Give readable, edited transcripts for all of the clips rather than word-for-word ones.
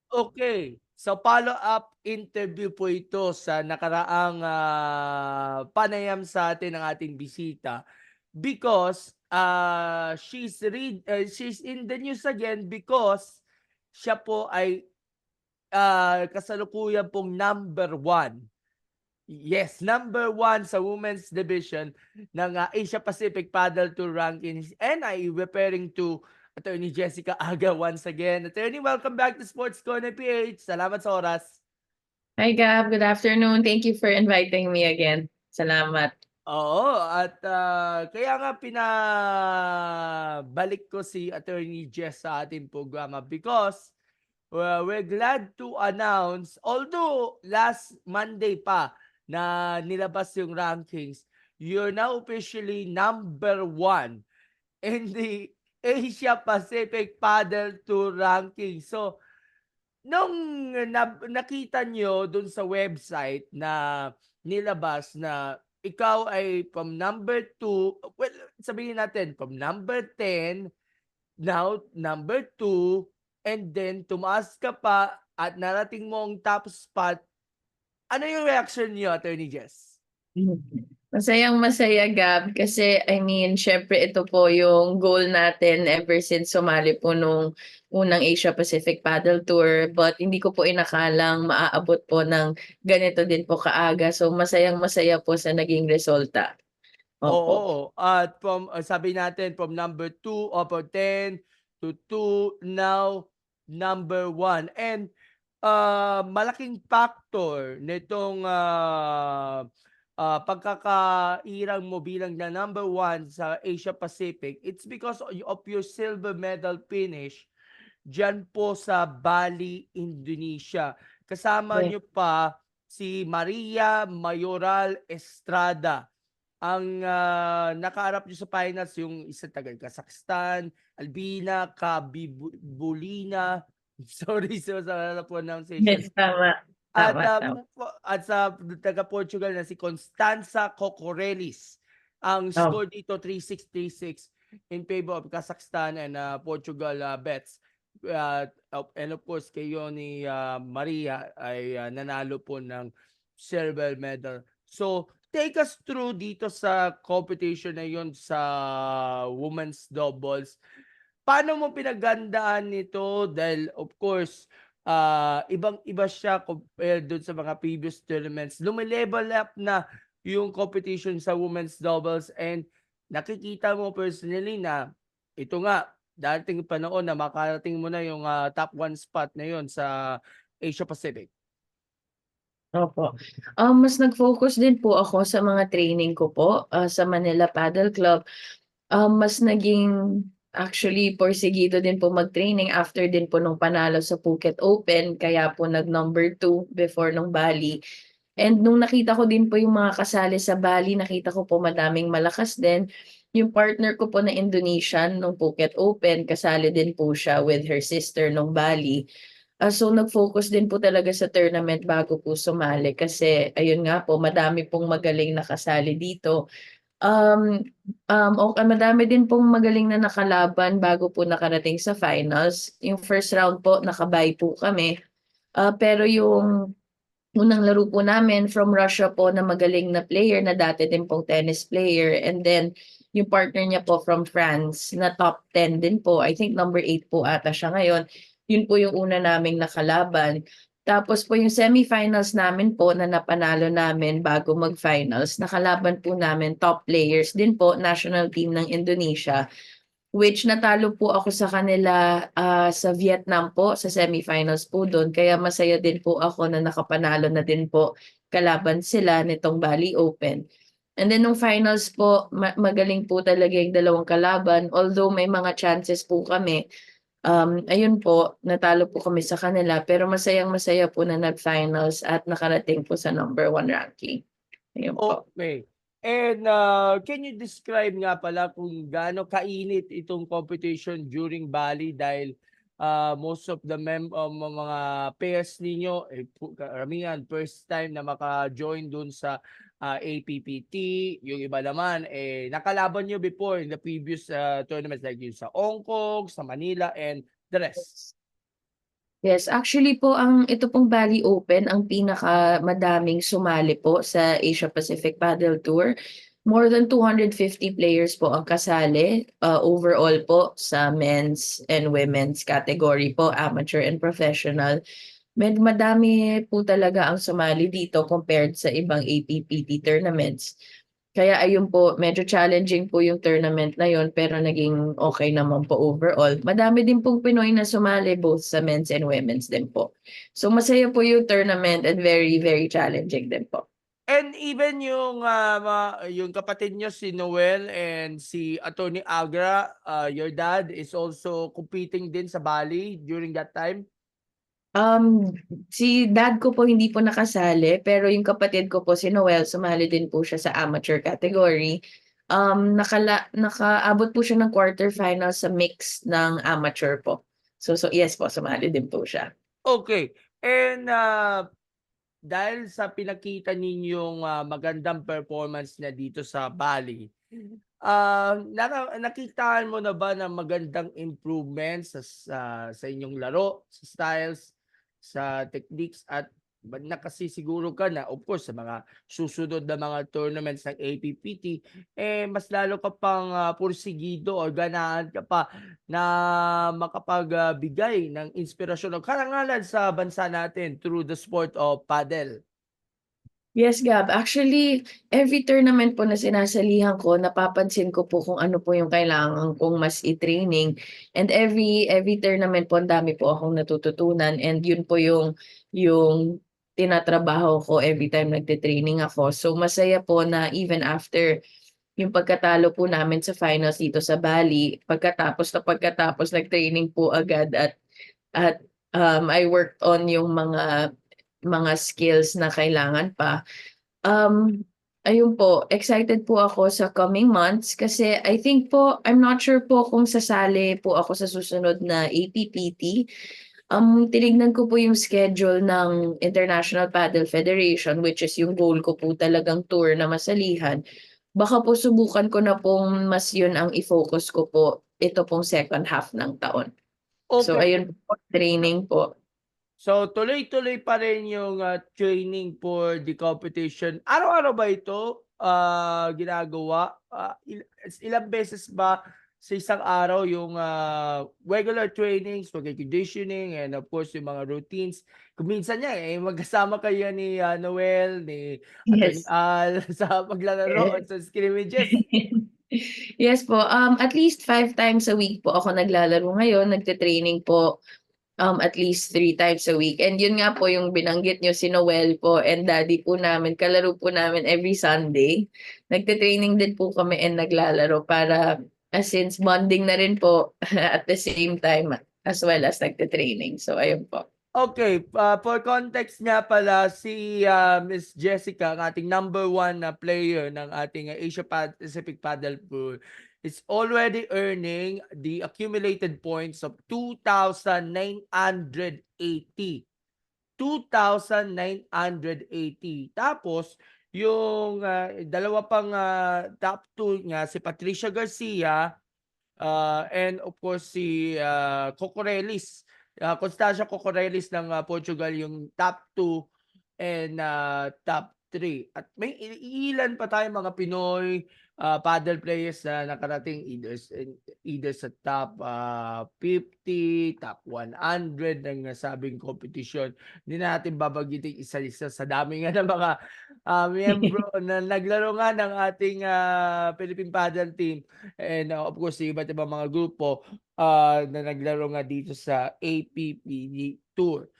Okay. So follow-up interview po ito sa nakaraang, panayam sa atin ng ating bisita because, she's in the news again because siya po ay, kasalukuyan pong number one. Yes, number one sa women's division ng, Asia Pacific Paddle Tour rankings, and I referring to Attorney Jessica Aga once again. Attorney, welcome back to Sports Corner PH. Salamat sa oras. Hi Gab, good afternoon. Thank you for inviting me again. Salamat. Oo, at, kaya nga pinabalik ko si Attorney Jess sa ating programa because, we're glad to announce, although last Monday pa na nilabas yung rankings, you're now officially number one in the Asia Pacific Paddle Tour ranking. So, nung nakita niyo dun sa website na nilabas na ikaw ay from number 2, well, sabihin natin from number 10, now number 2, and then tumaas ka pa at narating mo ang top spot, ano yung reaction niyo, Attorney Jess? Masayang-masaya Gab kasi I mean, syempre ito po yung goal natin ever since sumali po nung unang Asia Pacific Paddle Tour, but hindi ko po inakalang maaabot po ng ganito din po kaaga. So masayang-masaya po sa naging resulta. Opo. Oo, at from, sabi natin from number 2 over 10 to 2, now number 1. And, malaking factor nitong, pagkakairang mo bilang na number 1 sa Asia Pacific, it's because of your silver medal finish diyan po sa Bali, Indonesia. Kasama Yes. niyo pa si Maria Mayoral Estrada. Ang, nakaharap niyo sa finals yung isang taga Kazakhstan, Albina Kabibulina, sorry sa pronunciation. Yes, tama. At, Tama, tama. at sa taga-Portugal na si Constanza Cocorelis. Ang Oh. score dito 3-6, 3-6 in favor of Kazakhstan and, Portugal, bets. And of course kayo ni, Maria ay, nanalo po ng silver medal. So, take us through dito sa competition na yun sa women's doubles. Paano mo pinaghandaan nito? Dahil of course, ibang-iba siya compared dun sa mga previous tournaments. Lumi-level up na yung competition sa women's doubles, and nakikita mo personally na ito nga, darating panahon na makarating mo na yung, top 1 spot na yun sa Asia Pacific. Opo. Mas nag-focus din po ako sa mga training ko po, sa Manila Paddle Club. Mas naging actually porsigido din po mag-training after din po nung panalo sa Phuket Open, kaya po nag-number 2 before nung Bali. And nung nakita ko din po yung mga kasali sa Bali, nakita ko po madaming malakas din. Yung partner ko po na Indonesian nung Phuket Open, kasali din po siya with her sister nung Bali. So nag-focus din po talaga sa tournament bago po sumali kasi ayun nga po madami pong magaling na kasali dito. Madami din pong magaling na nakalaban bago po nakarating sa finals. Yung first round po naka-bye po kami, pero yung unang laro po namin from Russia po na magaling na player na dati din pong tennis player, and then yung partner niya po from France na top 10 din po, I think number 8 po ata siya ngayon. Yun po yung una naming nakalaban. Tapos po yung semifinals namin po na napanalo namin bago mag-finals, nakalaban po namin top players din po, national team ng Indonesia. Which natalo po ako sa kanila, sa Vietnam po, sa semifinals po dun. Kaya masaya din po ako na nakapanalo na din po kalaban sila nitong Bali Open. And then nung finals po, magaling po talaga yung dalawang kalaban. Although may mga chances po kami, ayun po, natalo po kami sa kanila. Pero masayang-masaya po na nag-finals at nakarating po sa number 1 ranking. Ayun po. Okay. And, can you describe nga pala kung gaano kainit itong competition during Bali dahil, most of the mga pairs ninyo, karamihan first time na maka-join dun sa, APPT, yung iba naman, nakalaban niyo before in the previous, tournaments like yung sa Hong Kong, sa Manila, and the rest? Yes, actually po ito pong Bali Open ang pinakamadaming sumali po sa Asia Pacific Paddle Tour. More than 250 players po ang kasali, overall po sa men's and women's category po, amateur and professional. Madami po talaga ang sumali dito compared sa ibang APPT tournaments. Kaya ayun po, medyo challenging po yung tournament na yun pero naging okay naman po overall. Madami din pong Pinoy na sumali both sa men's and women's din po. So masaya po yung tournament and very, very challenging din po. And even yung kapatid niyo si Noel and si Attorney Agra, your dad is also competing din sa Bali during that time? Si dad ko po hindi po nakasali, pero yung kapatid ko po si Noel, sumali din po siya sa amateur category. Nakaabot po siya ng quarterfinal sa mix ng amateur po. So yes po, sumali din po siya. Okay. And dahil sa pinakita ninyong magandang performance na dito sa Bali, nakitaan mo na ba ng magandang improvements sa inyong laro, sa styles, sa techniques at nakasisiguro ka na of course sa mga susunod na mga tournaments ng APPT mas lalo ka pang pursigido o ganahan ka pa na makapagbigay ng inspirasyon o karangalan sa bansa natin through the sport of paddle. Yes, Gab. Actually, every tournament po na sinasalihan ko, napapansin ko po kung ano po yung kailangan kong mas i-training. And every tournament po, ang dami po akong natututunan. And yun po yung tinatrabaho ko every time nagte-training ako. So masaya po na even after yung pagkatalo po namin sa finals dito sa Bali, pagkatapos nag-training po agad at I worked on yung mga skills na kailangan pa. Ayun po, excited po ako sa coming months kasi I think po, I'm not sure po kung sasali po ako sa susunod na APPT. Tinignan ko po yung schedule ng International Paddle Federation, which is yung goal ko po talagang tour na masalihan. Baka po subukan ko na pong mas yun ang i-focus ko po ito pong second half ng taon. So Okay. ayun po, training po. So, tuloy-tuloy pa rin yung training for the competition. Araw-araw ba ito ginagawa? Ilang beses ba sa isang araw yung regular trainings, pag-conditioning, and of course yung mga routines? Kung minsan niya, magkasama kayo ni Noel, ni Atty. Yes. Al sa paglalaro at sa scrimmages. Yes po, at least 5 times a week po ako naglalaro ngayon, nagte-training po at least 3 times a week. And yun nga po yung binanggit niyo, si Noel po and daddy po namin, kalaro po namin every Sunday. Nagte-training din po kami and naglalaro para since bonding na rin po at the same time as well as nagte-training. So ayun po. Okay, for context nga pala, si Miss Jessica, ang ating number 1 na player ng ating Asia Pacific Paddle Pool, is already earning the accumulated points of 2,980. 2,980. Tapos, yung dalawa pang top 2 niya, si Patricia Garcia, and of course si Cocorelis. Constancia Cocorelis ng Portugal yung top 2 and top 3. At may ilan pa tayong mga Pinoy paddle players na nakarating either sa top 50, top 100 ng nasabing competition. Hindi natin babanggitin isa-isa sa dami nga ng mga miyembro na naglaro nga ng ating Philippine Paddle Team and of course iba't ibang mga grupo na naglaro nga dito sa APPD Tour.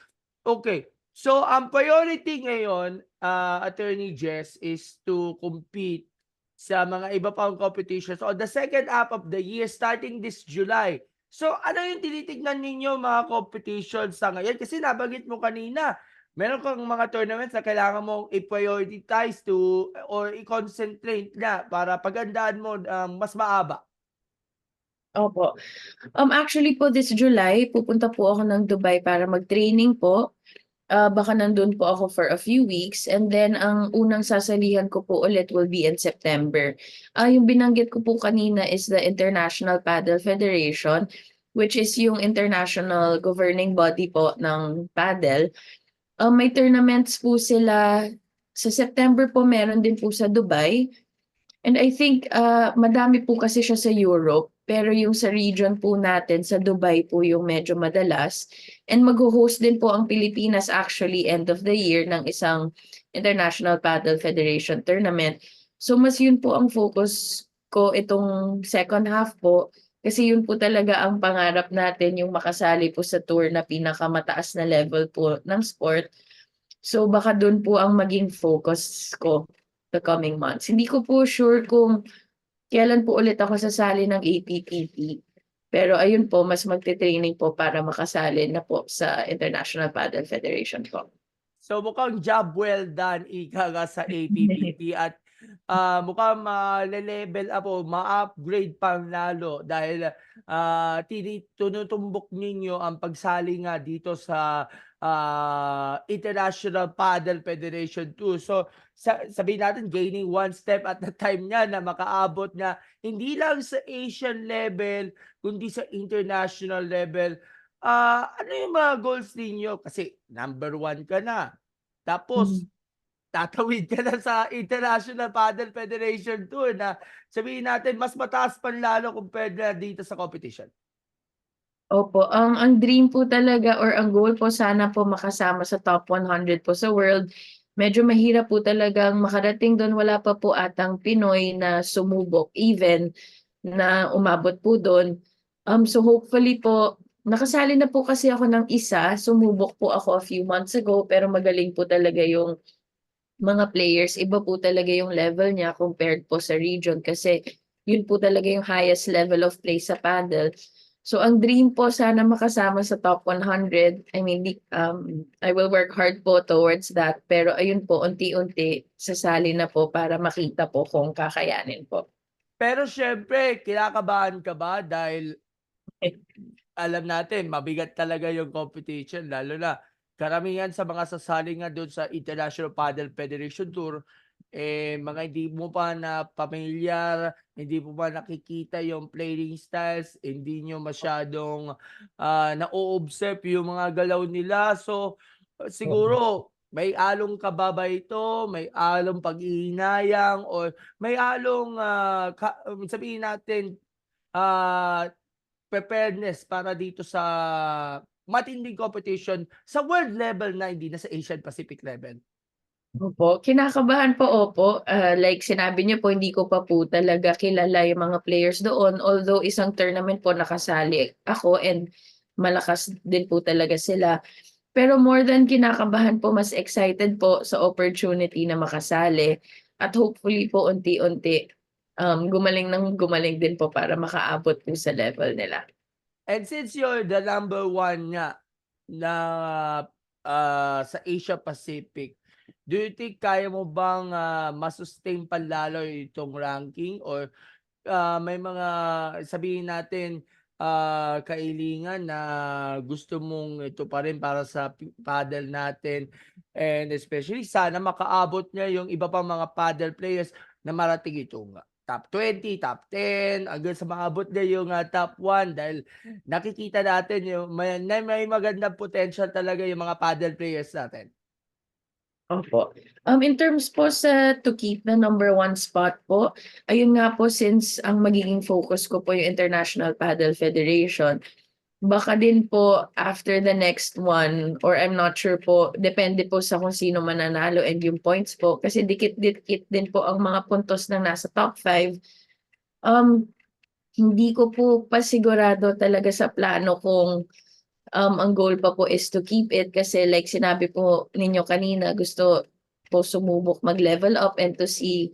Okay. So, ang priority ngayon, Attorney Jess, is to compete sa mga iba pang competitions on the second half of the year starting this July. So, ano yung tinitignan ninyo mga competitions sa ngayon? Kasi nabanggit mo kanina, meron kang mga tournaments na kailangan mong i-prioritize to or i-concentrate na para pagandaan mo mas maaba. Opo. Actually po this July, pupunta po ako ng Dubai para mag-training po. Baka nandun po ako for a few weeks and then ang unang sasalihan ko po ulit will be in September. Yung binanggit ko po kanina is the International Paddle Federation. which is yung international governing body po ng paddle. May tournaments po sila sa September po, meron din po sa Dubai. And I think madami po kasi siya sa Europe, pero yung sa region po natin sa Dubai po yung medyo madalas. And mag-host din po ang Pilipinas actually end of the year ng isang International Paddle Federation tournament. So mas yun po ang focus ko itong second half po, kasi yun po talaga ang pangarap natin, yung makasali po sa tour na pinakamataas na level po ng sport. So baka dun po ang maging focus ko the coming months. Hindi ko po sure kung kailan po ulit ako sasali ng APPT. Pero ayun po, mas magte-training po para makasali na po sa International Paddle Federation po. So mukhang job well done, ika nga sa APPT, at mukhang ma-level up o ma-upgrade pang lalo dahil tinutumbok ninyo ang pagsali nga dito sa International Paddle Federation 2. So sabihin natin gaining one step at the time niya na makaabot na hindi lang sa Asian level kundi sa international level. Ano yung mga goals ninyo? Kasi number 1 ka na. Tapos, tatawid ka na sa International Paddle Federation Tour na sabihin natin mas mataas pa lalo compared na dito sa competition. Opo, ang dream po talaga or ang goal po sana po makasama sa top 100 po sa world. Medyo mahirap po talagang makarating doon, wala pa po atang Pinoy na sumubok even na umabot po doon. So hopefully po, nakasali na po kasi ako ng isa, sumubok po ako a few months ago, pero magaling po talaga yung mga players. Iba po talaga yung level niya compared po sa region, kasi yun po talaga yung highest level of play sa paddle. So ang dream po sana makasama sa top 100. I mean, I will work hard po towards that. Pero ayun po, unti-unti sasali na po para makita po kung kakayanin po. Pero syempre, kinakabahan ka ba dahil alam natin mabigat talaga yung competition, lalo na karamihan sa mga sasali nga doon sa International Paddle Federation Tour, mga hindi mo pa na pamilyar, hindi mo pa nakikita yung playing styles, hindi nyo masyadong na-o-observe yung mga galaw nila. So, siguro may along ka ba ito? May along pag-ihinayang or may along sabihin natin ah, preparedness para dito sa matinding competition sa world level na hindi na sa Asian Pacific level? Opo, kinakabahan po, opo. Like sinabi niyo po, hindi ko pa po talaga kilala yung mga players doon. Although isang tournament po nakasali ako and malakas din po talaga sila. Pero more than kinakabahan po, mas excited po sa opportunity na makasali. At hopefully po unti-unti gumaling ng gumaling din po para makaabot po sa level nila. And since you're the number 1 nga na sa Asia Pacific, do you think kaya mo bang ma-sustain pa lalo itong ranking or may mga sabihin natin kailingan na gusto mong ito pa rin para sa paddle natin, and especially sana makaabot niya yung iba pang mga paddle players na marating ito nga top 20, top 10 hanggang sa maabot niya yung top 1 dahil nakikita natin yung may magandang potential talaga yung mga paddle players natin. Opo. In terms po sa to keep the number 1 spot po, ayun nga po, since ang magiging focus ko po yung International Paddle Federation, baka din po after the next one, or I'm not sure po, depende po sa kung sino mananalo and yung points po, kasi dikit-dikit din po ang mga puntos ng nasa top 5. Hindi ko po pa sigurado talaga sa plano kung ang goal pa po is to keep it, kasi like sinabi po ninyo kanina, gusto po sumubok mag-level up and to see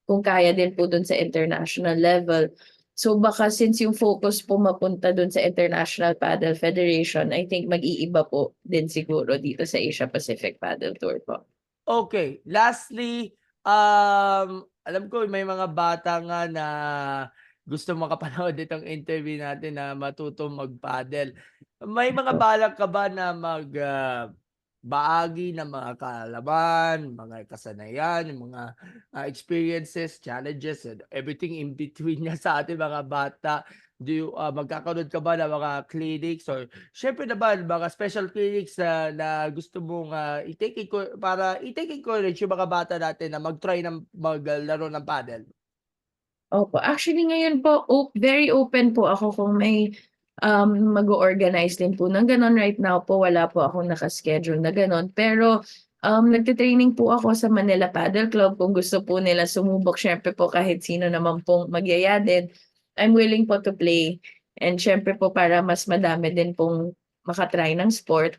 kung kaya din po dun sa international level. So baka since yung focus po mapunta dun sa International Paddle Federation, I think mag-iiba po din siguro dito sa Asia Pacific Paddle Tour po. Okay, lastly, alam ko may mga bata nga na gusto makapanood itong interview natin na matutong mag-paddle. May mga balak ka ba na bahagi ng mga kaalaman, mga kasanayan, yung mga experiences, challenges, and everything in between niya sa ating mga bata magkakaroon ka ba ng mga clinics or syempre naman mga special clinics na gusto mong para i-take encourage yung mga bata natin na mag-try ng maglaro ng paddle? Opo. Actually ngayon po very open po ako kung may, mag-o-organize din po ng gano'n. Right now po wala po akong naka-schedule na gano'n. Pero, nagte-training po ako sa Manila Paddle Club kung gusto po nila sumubok siyempre po kahit sino naman pong magyaya din, I'm willing po to play. And siyempre po para mas madami din pong maka-try ng sport,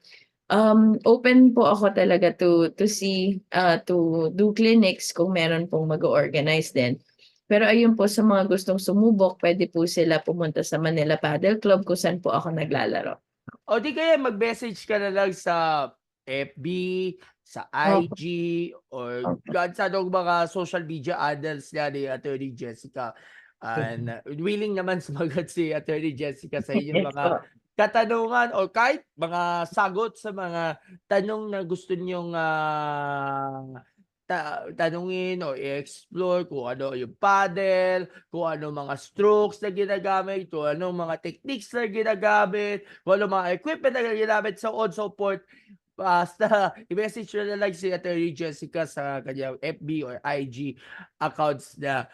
open po ako talaga to see, to do clinics kung meron pong mag-o-organize din. Pero ayun po, sa mga gustong sumubok puwede po sila pumunta sa Manila Paddle Club kung saan po ako naglalaro. O di kaya mag-message ka na lang sa FB, sa Opo, IG, or opo. kahit sa anong mga social media handles niya ni Attorney Jessica. And willing naman sumagot si Attorney Jessica sa inyong Yes mga po. katanungan o kahit mga sagot sa mga tanong na gusto niyong tanungin o i-explore kung ano yung paddle, kung ano mga strokes na ginagamit, kung ano mga techniques na ginagamit, kung ano mga equipment na ginamit, so on so forth. Basta i-message nyo na lang si Attorney Jessica sa kanyang FB or IG accounts na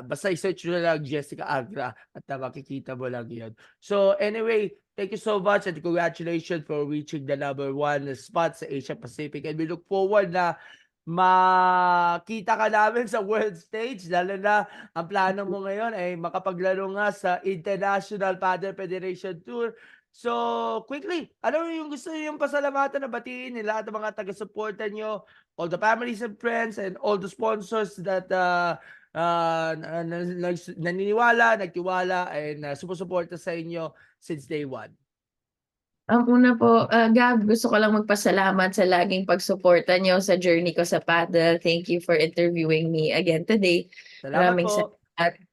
basta i-search nyo na lang Jessica Agra at makikita mo lang yun. So anyway, thank you so much and congratulations for reaching the #1 spot sa Asia Pacific, and we look forward na makita ka namin sa world stage, lalo na ang plano mo ngayon ay makapaglaro nga sa International Padel Federation Tour. So, quickly, ano yung gusto niyong pasalamatan na batiin ni lahat ng mga taga-suporta niyo, all the families and friends and all the sponsors that naniniwala, nagtiwala, and sumusuporta sa inyo since day one? Ang una po, Gab, gusto ko lang magpasalamat sa laging pagsuporta niyo sa journey ko sa paddle. Thank you for interviewing me again today. Salamat Maraming po. salamat.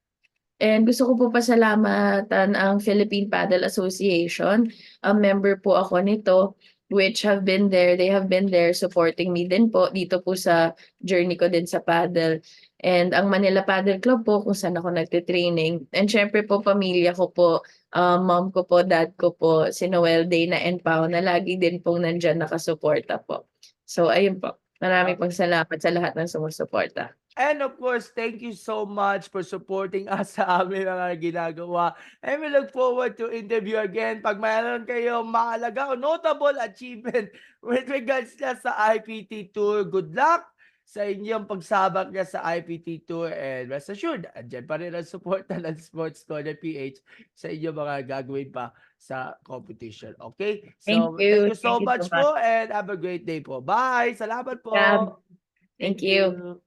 And gusto ko po pasalamatan ang Philippine Paddle Association. Member po ako nito, which they have been there supporting me din po dito po sa journey ko din sa paddle. And ang Manila Paddle Club po kung saan ako nagte-training. And syempre po pamilya ko po, mom ko po, dad ko po, si Noel Dana and Pao na lagi din pong nandiyan nakasuporta po. So ayun po, marami pong salamat sa lahat ng sumusuporta. And of course, thank you so much for supporting us sa aming mga ginagawa. And we look forward to interview again pag mayroon kayong mahalaga o notable achievement with regards na sa IPT Tour. Good luck sa inyong pagsabak niya sa IPT Tour, and rest assured, andyan pa rin ang support ng Sports Corner PH sa inyong mga gagawin pa sa competition. Okay? Thank So, thank you. you so Thank you so much much. po and have a great day po. Bye! Salamat Gab. po! Thank Thank you. you.